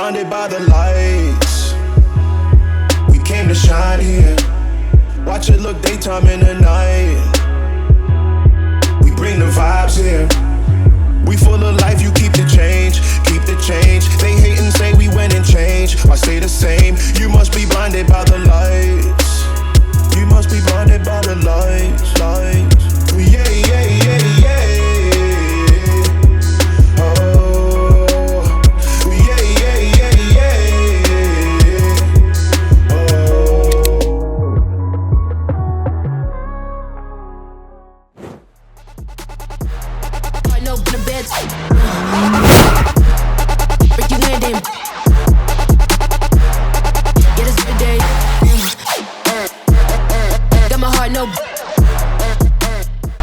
blinded by the lights. We came to shine here. Watch it look daytime in the night. We bring the vibes here. We full of life, you keep the change, keep the change. They hate and say we went and changed. Why stay the same? You must be blinded by the lights. You must be blinded by the lights, lights. Yeah, yeah, yeah, yeah. Oh, yeah, yeah, yeah, yeah. Oh. I know the beds. Break you in them. Yeah, this every day. Got my heart no.